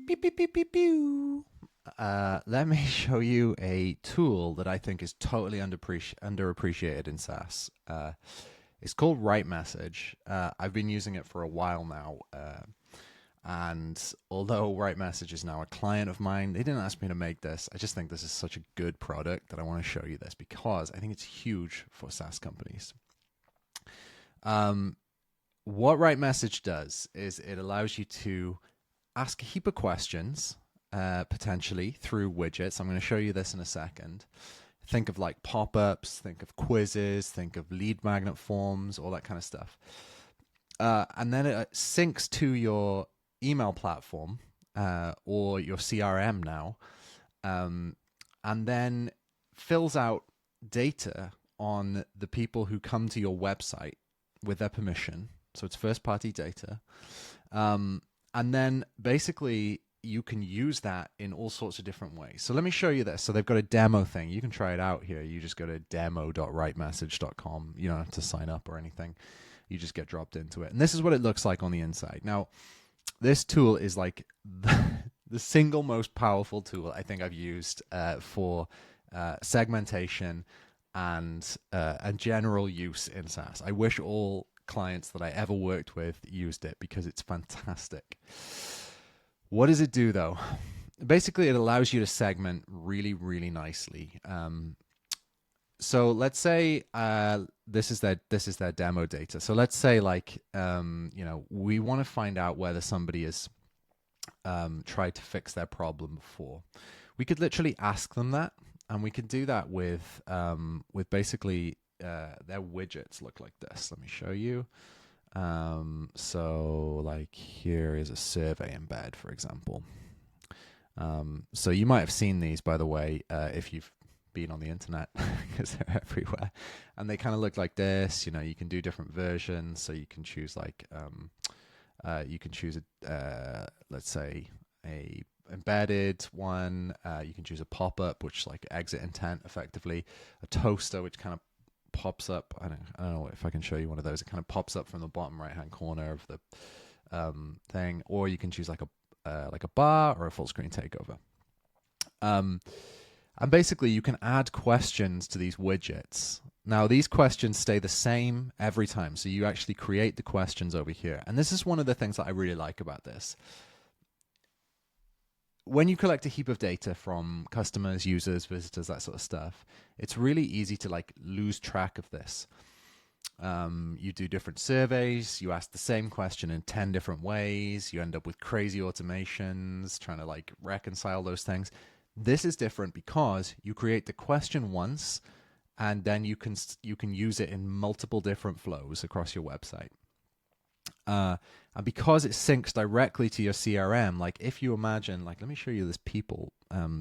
Pew, pew, pew, pew, pew. Let me show you a tool that I think is totally underappreciated in SaaS. It's called RightMessage. I've been using it for a while now. And although RightMessage is now a client of mine, they didn't ask me to make this. I just think this is such a good product that I want to show you this because I think it's huge for SaaS companies. What RightMessage does is it allows you to ask a heap of questions, potentially through widgets. I'm going to show you this in a second. Think of like pop-ups, think of quizzes, think of lead magnet forms, all that kind of stuff. And then it syncs to your email platform or your CRM now, and then fills out data on the people who come to your website with their permission. So it's first-party data. And then basically you can use that in all sorts of different ways. So let me show you this. So they've got a demo thing. You can try it out here. You just go to demo.rightmessage.com. You don't have to sign up or anything. You just get dropped into it. And this is what it looks like on the inside. Now, this tool is like the single most powerful tool I think I've used for segmentation and general use in SaaS. I wish all clients that I ever worked with used it because it's fantastic. What does it do though? Basically, it allows you to segment really, really nicely. So let's say this is their demo data. So let's say like we want to find out whether somebody has tried to fix their problem before. We could literally ask them that, and we could do that with basically their widgets look like this. Let me show you. So like here is a survey embed, for example. So you might have seen these, by the way, if you've been on the internet, because they're everywhere, and they kind of look like this. You can do different versions, so you can choose like let's say a embedded one. You can choose a pop-up, which is like exit intent, effectively a toaster, which kind of pops up. I don't know if I can show you one of those. It kind of pops up from the bottom right hand corner of the thing, or you can choose like a bar or a full screen takeover. And basically you can add questions to these widgets. Now these questions stay the same every time, so you actually create the questions over here. And this is one of the things that I really like about this. When you collect a heap of data from customers, users, visitors, that sort of stuff, it's really easy to like lose track of this. You do different surveys, you ask the same question in 10 different ways, you end up with crazy automations trying to like reconcile those things. This is different because you create the question once, and then you can use it in multiple different flows across your website. And because it syncs directly to your CRM, like if you imagine, like let me show you this people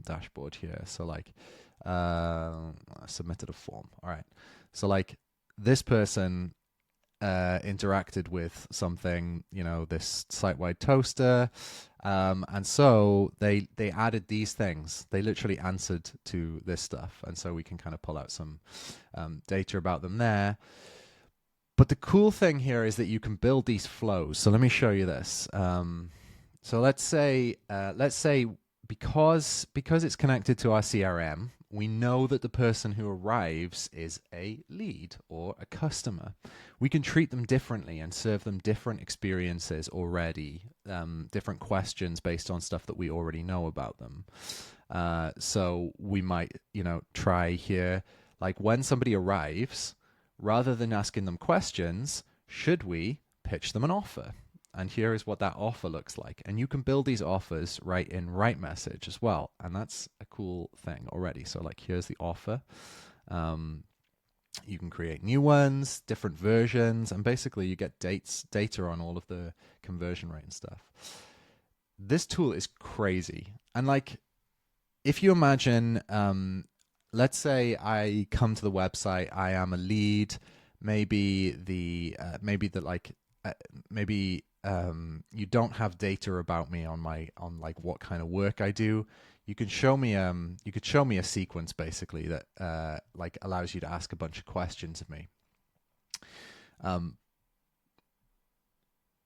dashboard here. So like I submitted a form. All right. So like this person interacted with something, this site-wide toaster, and so they added these things. They literally answered to this stuff, and so we can kind of pull out some data about them there. But the cool thing here is that you can build these flows. So let me show you this. So let's say because it's connected to our CRM, we know that the person who arrives is a lead or a customer. We can treat them differently and serve them different experiences already, different questions based on stuff that we already know about them. So we might, try here, like when somebody arrives, rather than asking them questions, should we pitch them an offer? And here is what that offer looks like. And you can build these offers right in RightMessage as well. And that's a cool thing already. So like here's the offer. You can create new ones, different versions, and basically you get data on all of the conversion rate and stuff. This tool is crazy. And like, if you imagine, let's say I come to the website, I am a lead, maybe you don't have data about me on like what kind of work I do. You could show me a sequence basically that like allows you to ask a bunch of questions of me.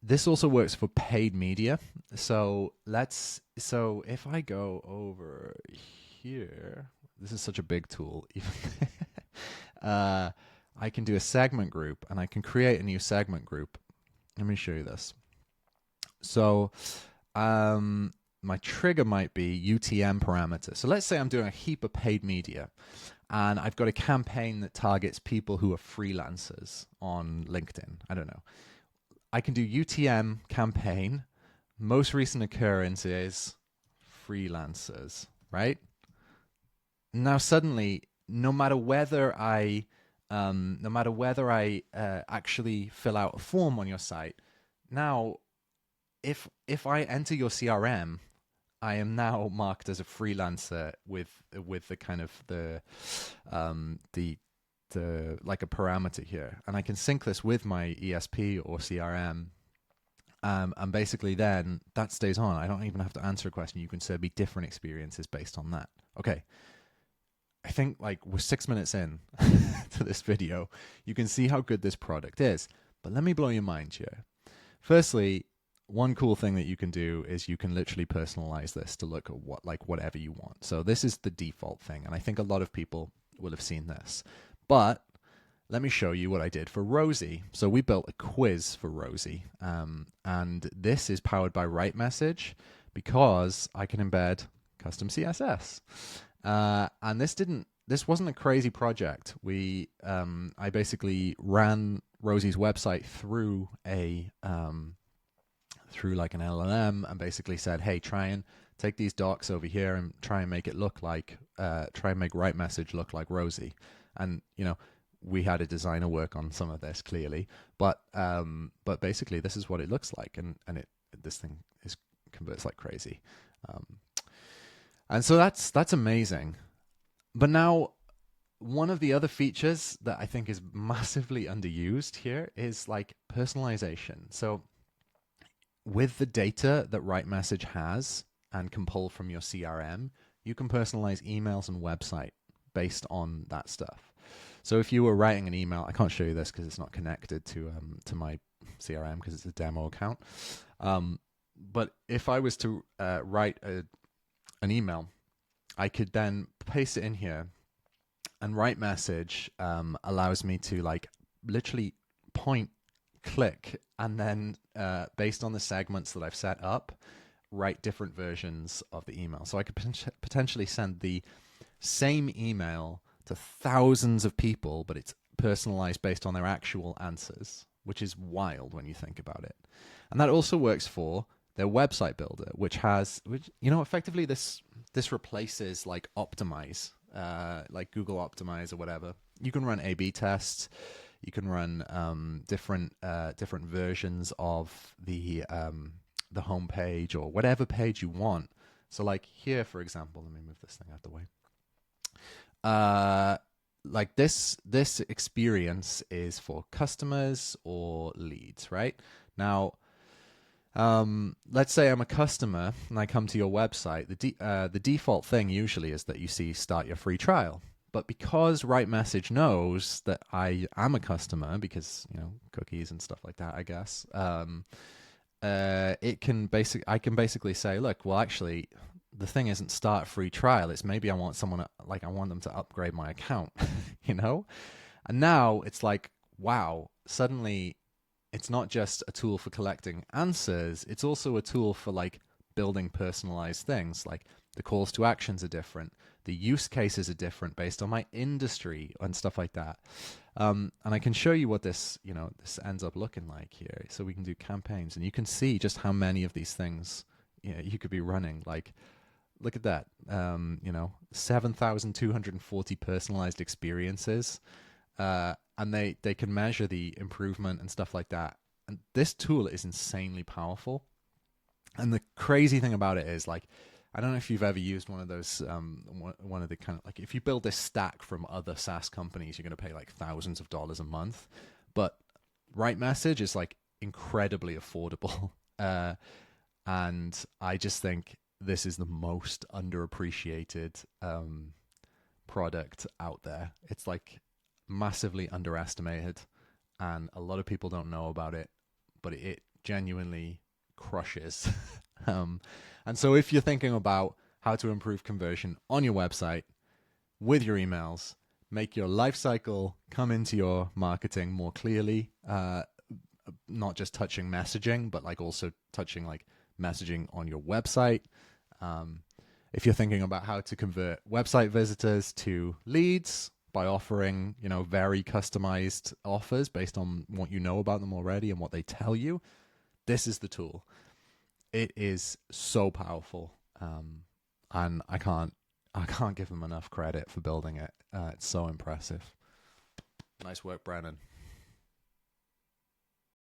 This also works for paid media. So if I go over here, this is such a big tool. uh, I can do a segment group, and I can create a new segment group. Let me show you this. So my trigger might be UTM parameter. So let's say I'm doing a heap of paid media, and I've got a campaign that targets people who are freelancers on LinkedIn. I don't know. I can do UTM campaign. Most recent occurrence is freelancers, right? Now suddenly, no matter whether I actually fill out a form on your site, now if I enter your CRM, I am now marked as a freelancer with the kind of the like a parameter here, and I can sync this with my ESP or CRM. And basically then that stays on. I don't even have to answer a question. You can serve me different experiences based on that. Okay. I think like we're 6 minutes in to this video. You can see how good this product is. But let me blow your mind here. Firstly, one cool thing that you can do is you can literally personalize this to look at whatever you want. So this is the default thing, and I think a lot of people will have seen this. But let me show you what I did for Rosie. So we built a quiz for Rosie, and this is powered by RightMessage because I can embed custom CSS. And this wasn't a crazy project. I basically ran Rosie's website through like an LLM, and basically said, hey, try and take these docs over here and try and make it look like, try and make RightMessage look like Rosie. And, we had a designer work on some of this clearly, but basically this is what it looks like, and this thing converts like crazy, and so that's amazing. But now, one of the other features that I think is massively underused here is like personalization. So with the data that RightMessage has and can pull from your CRM, you can personalize emails and website based on that stuff. So if you were writing an email, I can't show you this because it's not connected to my CRM because it's a demo account. But if I was to write an email, I could then paste it in here, and RightMessage allows me to like literally point, click, and then based on the segments that I've set up, write different versions of the email. So I could potentially send the same email to thousands of people, but it's personalized based on their actual answers, which is wild when you think about it. And that also works for their website builder, which effectively this replaces like Optimize, like Google Optimize or whatever. You can run A/B tests. You can run different versions of the homepage or whatever page you want. So like here, for example, let me move this thing out of the way. Like this experience is for customers or leads, right? Now, let's say I'm a customer and I come to your website. The default thing usually is that you see start your free trial. But because RightMessage knows that I am a customer, because cookies and stuff like that, I guess, I can basically say, look, well, actually, the thing isn't start free trial. It's maybe I want them to upgrade my account, And now it's like, wow, suddenly it's not just a tool for collecting answers. It's also a tool for like building personalized things. Like the calls to actions are different. The use cases are different based on my industry and stuff like that. And I can show you what this ends up looking like here. So we can do campaigns, and you can see just how many of these things you could be running. Like, look at that, 7,240 personalized experiences, and they can measure the improvement and stuff like that. And this tool is insanely powerful. And the crazy thing about it is, like, I don't know if you've ever used one of those, one of the kind of like, if you build this stack from other SaaS companies, you're going to pay like thousands of dollars a month. But RightMessage is like incredibly affordable, and I just think this is the most underappreciated product out there. It's like massively underestimated, and a lot of people don't know about it, but it genuinely crushes. And so if you're thinking about how to improve conversion on your website with your emails, make your life cycle come into your marketing more clearly, not just touching messaging, but like also touching like messaging on your website. If you're thinking about how to convert website visitors to leads by offering, very customized offers based on what you know about them already and what they tell you, this is the tool. It is so powerful, and I can't give them enough credit for building it. It's so impressive. Nice work, Brennan.